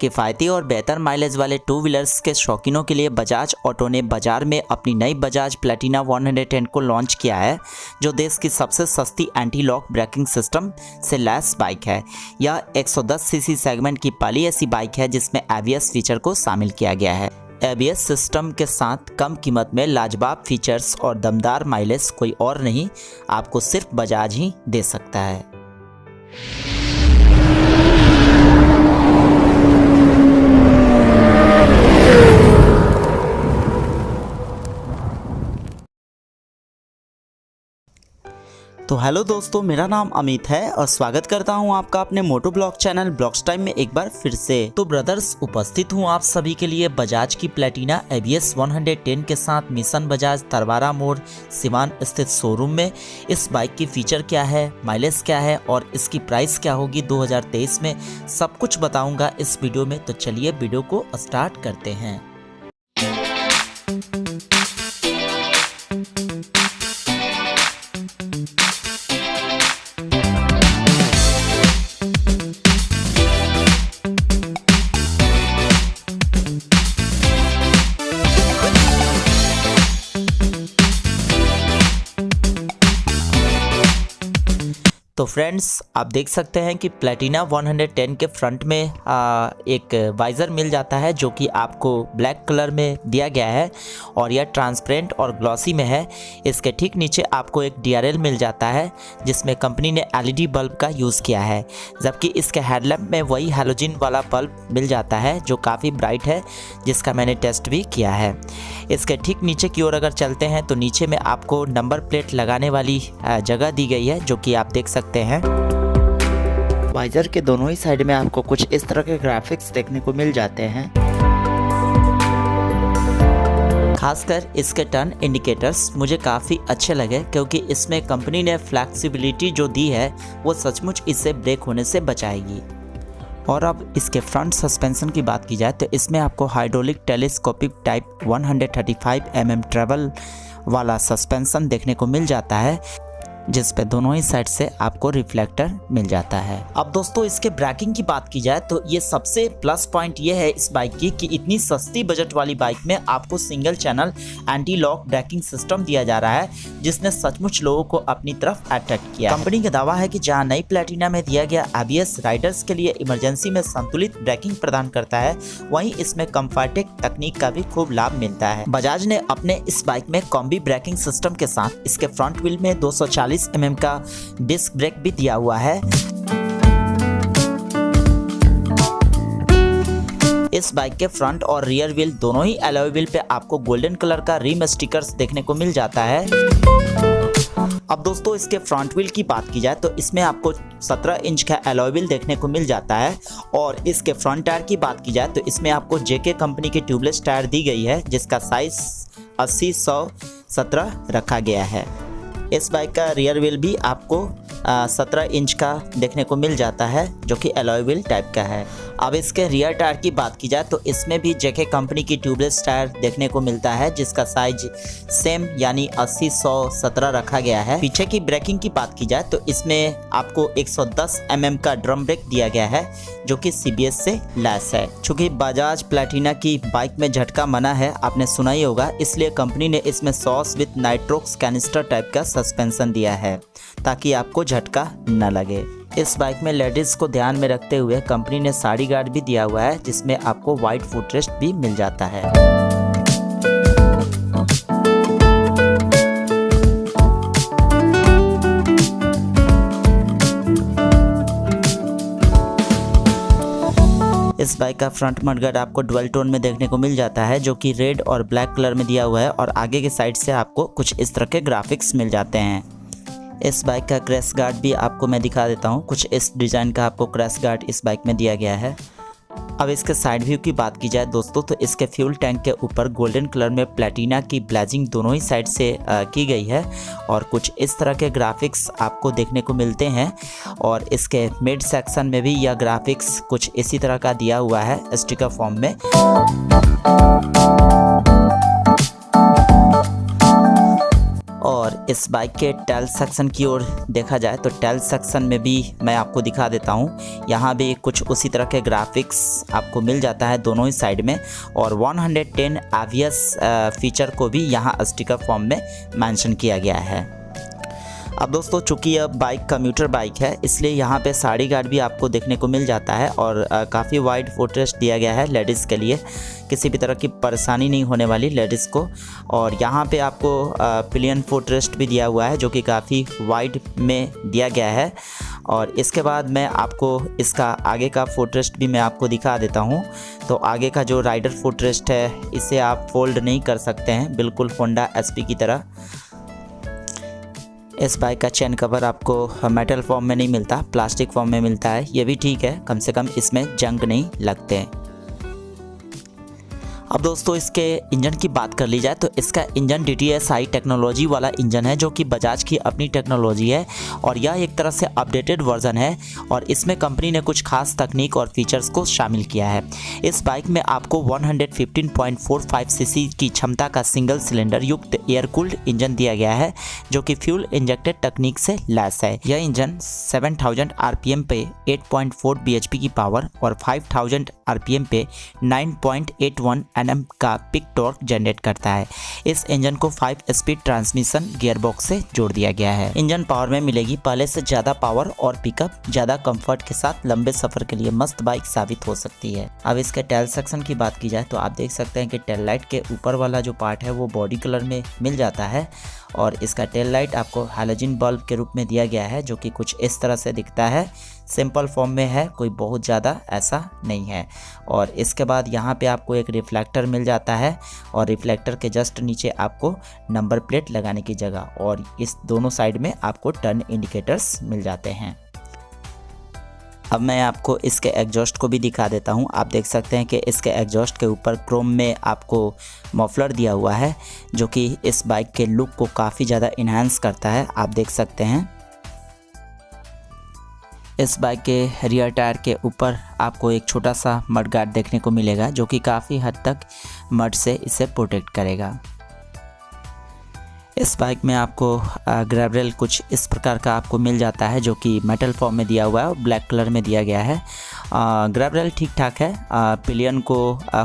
किफ़ायती और बेहतर माइलेज वाले टू व्हीलर्स के शौकीनों के लिए बजाज ऑटो ने बाजार में अपनी नई बजाज प्लैटिना 110 को लॉन्च किया है, जो देश की सबसे सस्ती एंटी लॉक ब्रेकिंग सिस्टम से लैस बाइक है। यह 110 सीसी सेगमेंट की पहली ऐसी बाइक है जिसमें ABS फीचर को शामिल किया गया है। ABS सिस्टम के साथ कम कीमत में लाजवाब फीचर्स और दमदार माइलेज कोई और नहीं, आपको सिर्फ बजाज ही दे सकता है। तो हेलो दोस्तों, मेरा नाम अमित है और स्वागत करता हूं आपका अपने मोटो ब्लॉग चैनल ब्लॉग्स टाइम में एक बार फिर से। तो ब्रदर्स, उपस्थित हूं आप सभी के लिए बजाज की प्लैटिना ABS 110 के साथ मिशन बजाज तरवारा मोड़ सिवान स्थित शोरूम में। इस बाइक की फीचर क्या है, माइलेज क्या है और इसकी प्राइस क्या होगी 2023 में, सब कुछ बताऊंगा इस वीडियो में। तो चलिए वीडियो को स्टार्ट करते हैं। तो फ्रेंड्स, आप देख सकते हैं कि प्लैटिना 110 के फ्रंट में एक वाइज़र मिल जाता है जो कि आपको ब्लैक कलर में दिया गया है और यह ट्रांसपेरेंट और ग्लॉसी में है। इसके ठीक नीचे आपको एक DRL मिल जाता है जिसमें कंपनी ने LED बल्ब का यूज़ किया है, जबकि इसके हेडलैम्प में वही हैलोजन वाला बल्ब मिल जाता है जो काफ़ी ब्राइट है, जिसका मैंने टेस्ट भी किया है। इसके ठीक नीचे की ओर अगर चलते हैं तो नीचे में आपको नंबर प्लेट लगाने वाली जगह दी गई है, जो कि आप देख सकते हैं। वाइजर के दोनों ही साइड में आपको कुछ इस तरह के ग्राफिक्स देखने को मिल जाते हैं। खासकर इसके टर्न इंडिकेटर्स मुझे काफ़ी अच्छे लगे, क्योंकि इसमें कंपनी ने फ्लैक्सिबिलिटी जो दी है वो सचमुच इससे ब्रेक होने से बचाएगी। और अब इसके फ्रंट सस्पेंशन की बात की जाए तो इसमें आपको hydraulic telescopic type 135 mm travel वाला सस्पेंशन देखने को मिल जाता है, जिस पे दोनों ही साइड से आपको रिफ्लेक्टर मिल जाता है। अब दोस्तों, इसके ब्रेकिंग की बात की जाए तो ये सबसे प्लस पॉइंट ये है इस बाइक की कि इतनी सस्ती बजट वाली बाइक में आपको single channel anti lock braking system दिया जा रहा है, जिसने सचमुच लोगों को अपनी तरफ अट्रैक्ट किया। कंपनी का दावा है कि जहां नई प्लैटिना में दिया गया ABS राइडर्स के लिए इमरजेंसी में संतुलित ब्रेकिंग प्रदान करता है, वहीं इसमें कम्फर्टेक तकनीक का भी खूब लाभ मिलता है। बजाज ने अपने इस बाइक में कॉम्बी ब्रेकिंग सिस्टम के साथ इसके फ्रंट व्हील में 240 mm का डिस्क ब्रेक भी दिया हुआ है। इस बाइक के फ्रंट और रियर व्हील दोनों ही अलॉय व्हील पे आपको गोल्डन कलर का रिम स्टिकर्स देखने को मिल जाता है। अब दोस्तों, इसके फ्रंट व्हील की बात की जाए तो इसमें आपको 17 इंच का अलॉय व्हील देखने को मिल जाता है। और इसके फ्रंट टायर की बात की जाए तो इसमें आपको JK कंपनी की ट्यूबलेस टायर दी गई है, जिसका साइज 80/100/17 रखा गया है। इस बाइक का रियर व्हील भी आपको 17 इंच का देखने को मिल जाता है, जो कि अलॉय व्हील टाइप का है। अब इसके रियर टायर की बात की जाए तो इसमें भी JK कंपनी की ट्यूबलेस टायर देखने को मिलता है, जिसका साइज सेम यानी 80/100/17 रखा गया है। पीछे की ब्रेकिंग की बात की जाए तो इसमें आपको 110 mm का ड्रम ब्रेक दिया गया है, जो कि CBS से लैस है। चूँकि बजाज प्लैटिना की बाइक में झटका मना है, आपने सुना ही होगा, इसलिए कंपनी ने इसमें sauce with Nitrox canister type का सस्पेंशन दिया है ताकि आपको झटका न लगे। इस बाइक में लेडीज को ध्यान में रखते हुए कंपनी ने साड़ी गार्ड भी दिया हुआ है, जिसमें आपको वाइट फुटरेस्ट भी मिल जाता है। इस बाइक का फ्रंट मडगार्ड आपको डुअल टोन में देखने को मिल जाता है, जो कि रेड और ब्लैक कलर में दिया हुआ है, और आगे के साइड से आपको कुछ इस तरह के ग्राफिक्स मिल जाते हैं। इस बाइक का क्रैश गार्ड भी आपको मैं दिखा देता हूँ, कुछ इस डिज़ाइन का आपको क्रैश गार्ड इस बाइक में दिया गया है। अब इसके साइड व्यू की बात की जाए दोस्तों तो इसके फ्यूल टैंक के ऊपर गोल्डन कलर में प्लैटिना की ब्लेजिंग दोनों ही साइड से की गई है, और कुछ इस तरह के ग्राफिक्स आपको देखने को मिलते हैं। और इसके मिड सेक्शन में भी यह ग्राफिक्स कुछ इसी तरह का दिया हुआ है स्टिकर फॉर्म में। और इस बाइक के टेल सेक्शन की ओर देखा जाए तो टेल सेक्शन में भी मैं आपको दिखा देता हूँ। यहाँ भी कुछ उसी तरह के ग्राफिक्स आपको मिल जाता है दोनों ही साइड में, और 110 ABS फीचर को भी यहाँ स्टिकर फॉर्म में मेंशन किया गया है। अब दोस्तों चूँकि यह बाइक कम्यूटर बाइक है, इसलिए यहाँ पे साइड गार्ड भी आपको देखने को मिल जाता है और काफ़ी वाइड फुटरेस्ट दिया गया है लेडीज़ के लिए, किसी भी तरह की परेशानी नहीं होने वाली लेडीज़ को। और यहाँ पे आपको पिलियन फुटरेस्ट भी दिया हुआ है जो कि काफ़ी वाइड में दिया गया है। और इसके बाद मैं आपको इसका आगे का फुटरेस्ट भी मैं आपको दिखा देता हूँ। तो आगे का जो राइडर फुटरेस्ट है इसे आप फोल्ड नहीं कर सकते हैं, बिल्कुल होंडा SP की तरह। इस बाइक का चेन कवर आपको मेटल फॉर्म में नहीं मिलता, प्लास्टिक फॉर्म में मिलता है। ये भी ठीक है, कम से कम इसमें जंग नहीं लगते। अब दोस्तों इसके इंजन की बात कर ली जाए तो इसका इंजन DTSI टेक्नोलॉजी वाला इंजन है जो कि बजाज की अपनी टेक्नोलॉजी है और यह एक तरह से अपडेटेड वर्जन है और इसमें कंपनी ने कुछ खास तकनीक और फीचर्स को शामिल किया है। इस बाइक में आपको 115.45 सीसी की क्षमता का सिंगल सिलेंडर युक्त एयर कूल्ड इंजन दिया गया है जो कि फ्यूल इंजेक्टेड तकनीक से लैस है। यह इंजन 7000 RPM पे 8.4 bhp की पावर और 5000 RPM पे 9.81 Nm का पिक टॉर्क जनरेट करता है। इस इंजन को 5 स्पीड ट्रांसमिशन गियरबॉक्स से जोड़ दिया गया है। इंजन पावर में मिलेगी पहले से ज़्यादा पावर और पिकअप, ज़्यादा कंफर्ट के साथ लंबे सफ़र के लिए मस्त बाइक साबित हो सकती है। अब इसके टेल सेक्शन की बात की जाए तो आप देख सकते हैं कि टेल लाइट के ऊपर वाला जो पार्ट है वो बॉडी कलर में मिल जाता है और इसका टेल लाइट आपको हैलोजन बल्ब के रूप में दिया गया है जो कि कुछ इस तरह से दिखता है, सिंपल फॉर्म में है, कोई बहुत ज़्यादा ऐसा नहीं है। और इसके बाद यहाँ पे आपको एक रिफ्लेक्टर मिल जाता है और रिफ्लेक्टर के जस्ट नीचे आपको नंबर प्लेट लगाने की जगह और इस दोनों साइड में आपको टर्न इंडिकेटर्स मिल जाते हैं। अब मैं आपको इसके एग्जॉस्ट को भी दिखा देता हूं। आप देख सकते हैं कि इसके एग्जॉस्ट के ऊपर क्रोम में आपको मफलर दिया हुआ है जो कि इस बाइक के लुक को काफ़ी ज़्यादा इन्हांस करता है। आप देख सकते हैं इस बाइक के रियर टायर के ऊपर आपको एक छोटा सा मड गार्ड देखने को मिलेगा जो कि काफ़ी हद तक मड से इसे प्रोटेक्ट करेगा। इस बाइक में आपको ग्रैब रेल कुछ इस प्रकार का आपको मिल जाता है जो कि मेटल फॉर्म में दिया हुआ है और ब्लैक कलर में दिया गया है। ग्रैब रेल ठीक ठाक है, पिलियन को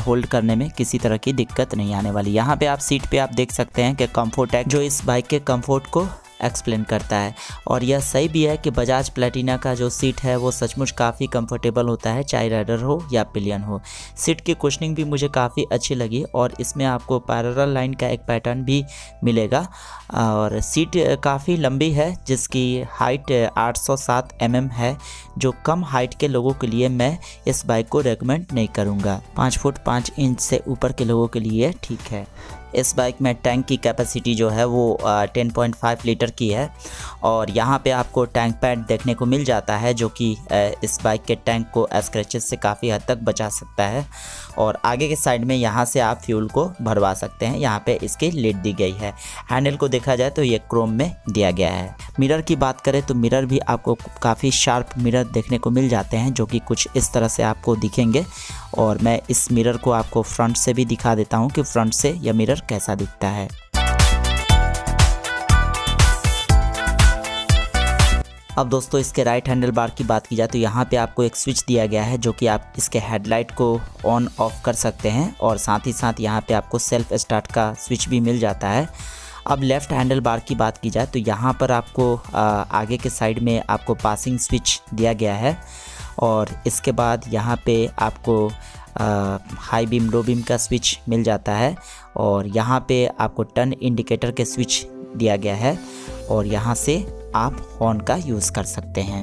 होल्ड करने में किसी तरह की दिक्कत नहीं आने वाली। यहाँ पे आप सीट पे आप देख सकते हैं कि कंफर्ट है जो इस बाइक के कंफर्ट को एक्सप्लेन करता है और यह सही भी है कि बजाज प्लैटिना का जो सीट है वो सचमुच काफ़ी कंफर्टेबल होता है, चाहे राइडर हो या पिलियन हो। सीट की कुशनिंग भी मुझे काफ़ी अच्छी लगी और इसमें आपको पैरेलल लाइन का एक पैटर्न भी मिलेगा और सीट काफ़ी लंबी है जिसकी हाइट 807 mm है जो कम हाइट के लोगों के लिए मैं इस बाइक को रेकमेंड नहीं करूँगा। 5 फुट 5 इंच से ऊपर के लोगों के लिए ठीक है। इस बाइक में टैंक की कैपेसिटी जो है वो 10.5 लीटर की है और यहाँ पे आपको टैंक पैड देखने को मिल जाता है जो कि इस बाइक के टैंक को स्क्रैचेस से काफ़ी हद तक बचा सकता है। और आगे के साइड में यहाँ से आप फ्यूल को भरवा सकते हैं, यहाँ पे इसकी लिड दी गई है। हैंडल को देखा जाए तो ये क्रोम में दिया गया है। मिरर की बात करें तो मिरर भी आपको काफ़ी शार्प मिरर देखने को मिल जाते हैं जो कि कुछ इस तरह से आपको दिखेंगे और मैं इस मिरर को आपको फ्रंट से भी दिखा देता हूँ कि फ्रंट से यह मिरर कैसा दिखता है। अब दोस्तों इसके राइट हैंडल बार की बात की जाए तो यहाँ पे आपको एक स्विच दिया गया है जो कि आप इसके हेडलाइट को ऑन ऑफ कर सकते हैं और साथ ही साथ यहाँ पे आपको सेल्फ स्टार्ट का स्विच भी मिल जाता है। अब लेफ़्ट हैंडल बार की बात की जाए तो यहाँ पर आपको आगे के साइड में आपको पासिंग स्विच दिया गया है और इसके बाद यहाँ पे आपको हाई बीम लो बीम का स्विच मिल जाता है और यहाँ पे आपको टर्न इंडिकेटर के स्विच दिया गया है और यहाँ से आप हॉर्न का यूज़ कर सकते हैं।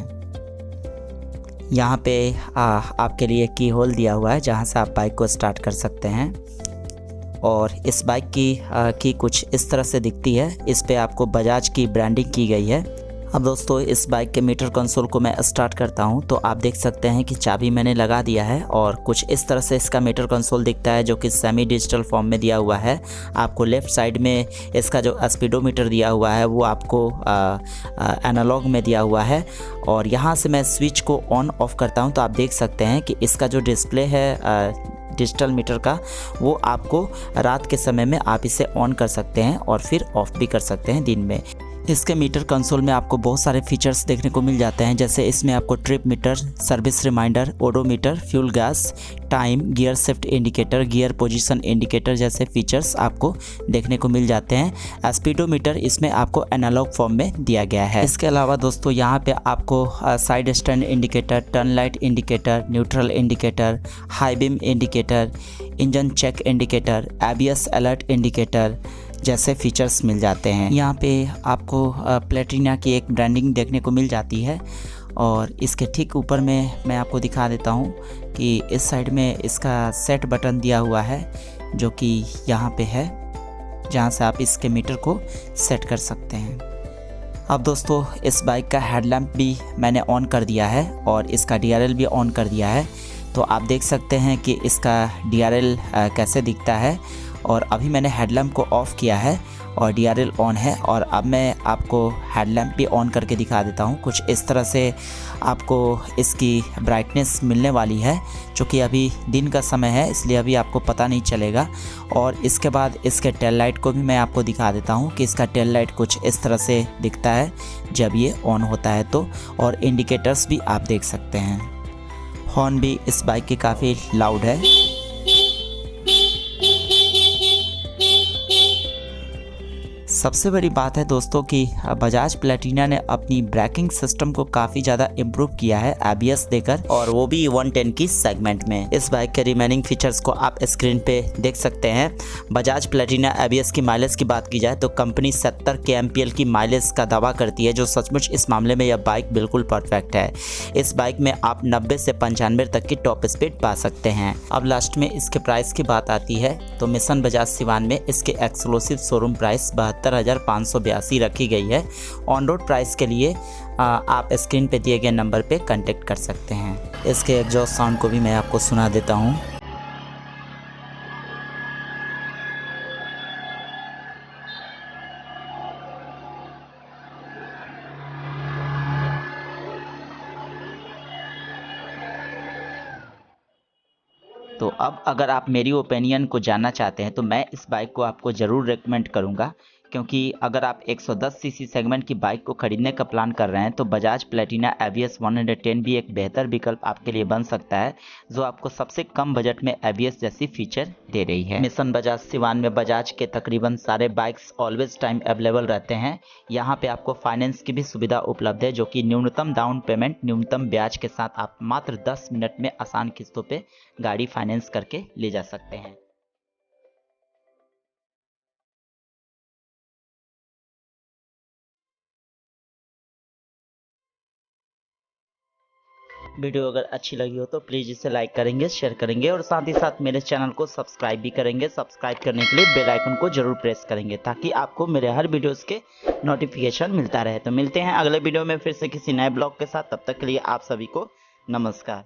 यहाँ पे आपके लिए की होल दिया हुआ है जहाँ से आप बाइक को स्टार्ट कर सकते हैं और इस बाइक की कुछ इस तरह से दिखती है। इस पे आपको बजाज की ब्रांडिंग की गई है। अब दोस्तों इस बाइक के मीटर कंसोल को मैं स्टार्ट करता हूं तो आप देख सकते हैं कि चाबी मैंने लगा दिया है और कुछ इस तरह से इसका मीटर कंसोल दिखता है जो कि सेमी डिजिटल फॉर्म में दिया हुआ है। आपको लेफ़्ट साइड में इसका जो स्पीडोमीटर दिया हुआ है वो आपको एनालॉग में दिया हुआ है और यहाँ से मैं स्विच को ऑन ऑफ करता हूँ तो आप देख सकते हैं कि इसका जो डिस्प्ले है डिजिटल मीटर का वो आपको रात के समय में आप इसे ऑन कर सकते हैं और फिर ऑफ भी कर सकते हैं दिन में। इसके मीटर कंसोल में आपको बहुत सारे फीचर्स देखने को मिल जाते हैं, जैसे इसमें आपको trip meter, service reminder, odometer, fuel gas, time, gear shift indicator, gear position indicator जैसे फीचर्स आपको देखने को मिल जाते हैं। स्पीडोमीटर इसमें आपको एनालॉग फॉर्म में दिया गया है। इसके अलावा दोस्तों यहाँ पे आपको side stand indicator, turn light indicator, neutral indicator, high beam indicator, engine check indicator, ABS alert indicator जैसे फीचर्स मिल जाते हैं। यहाँ पे आपको प्लेटिना की एक ब्रांडिंग देखने को मिल जाती है और इसके ठीक ऊपर में मैं आपको दिखा देता हूँ कि इस साइड में इसका सेट बटन दिया हुआ है जो कि यहाँ पे है, जहाँ से आप इसके मीटर को सेट कर सकते हैं। अब दोस्तों इस बाइक का हेडलैम्प भी मैंने ऑन कर दिया है और इसका DRL भी ऑन कर दिया है, तो आप देख सकते हैं कि इसका DRL कैसे दिखता है। और अभी मैंने हेडलैम्प को ऑफ़ किया है और DRL ऑन है, और अब मैं आपको हेडलैम्प भी ऑन करके दिखा देता हूँ। कुछ इस तरह से आपको इसकी ब्राइटनेस मिलने वाली है, क्योंकि अभी दिन का समय है इसलिए अभी आपको पता नहीं चलेगा। और इसके बाद इसके टेल लाइट को भी मैं आपको दिखा देता हूँ कि इसका टेल लाइट कुछ इस तरह से दिखता है जब ये ऑन होता है तो, और इंडिकेटर्स भी आप देख सकते हैं। हॉर्न भी इस बाइक की काफ़ी लाउड है। सबसे बड़ी बात है दोस्तों कि बजाज प्लैटिना ने अपनी ब्रेकिंग सिस्टम को काफ़ी ज़्यादा इम्प्रूव किया है ABS देकर, और वो भी 110 की सेगमेंट में। इस बाइक के रिमेनिंग फीचर्स को आप स्क्रीन पे देख सकते हैं। बजाज प्लैटिना ABS की माइलेज की बात की जाए तो कंपनी 70 kmpl की माइलेज का दावा करती है, जो सचमुच इस मामले में यह बाइक बिल्कुल परफेक्ट है। इस बाइक में आप 90 से 95 तक की टॉप स्पीड पा सकते हैं। अब लास्ट में इसके प्राइस की बात आती है तो मिशन बजाज सिवान में इसके एक्सक्लूसिव शोरूम प्राइस 72,582 रखी गई है। ऑन रोड प्राइस के लिए आप स्क्रीन पे दिए गए नंबर पे कांटेक्ट कर सकते हैं। इसके एग्जॉस्ट साउंड को भी मैं आपको सुना देता हूँ। तो अब अगर आप मेरी ओपिनियन को जानना चाहते हैं तो मैं इस बाइक को आपको ज़रूर रेकमेंड करूंगा, क्योंकि अगर आप 110 सीसी सेगमेंट की बाइक को खरीदने का प्लान कर रहे हैं तो बजाज प्लैटिना ABS 110 भी एक बेहतर विकल्प आपके लिए बन सकता है, जो आपको सबसे कम बजट में ABS जैसी फीचर दे रही है। मिशन बजाज सिवान में बजाज के तकरीबन सारे बाइक्स ऑलवेज टाइम अवेलेबल रहते हैं। यहाँ पे आपको फाइनेंस की भी सुविधा उपलब्ध है, जो कि न्यूनतम डाउन पेमेंट, न्यूनतम ब्याज के साथ आप मात्र 10 मिनट में आसान किस्तों पे गाड़ी फाइनेंस करके ले जा सकते हैं। वीडियो अगर अच्छी लगी हो तो प्लीज़ इसे लाइक करेंगे, शेयर करेंगे और साथ ही साथ मेरे चैनल को सब्सक्राइब भी करेंगे। सब्सक्राइब करने के लिए बेल आइकन को जरूर प्रेस करेंगे ताकि आपको मेरे हर वीडियोस के नोटिफिकेशन मिलता रहे। तो मिलते हैं अगले वीडियो में फिर से किसी नए ब्लॉग के साथ। तब तक के लिए आप सभी को नमस्कार।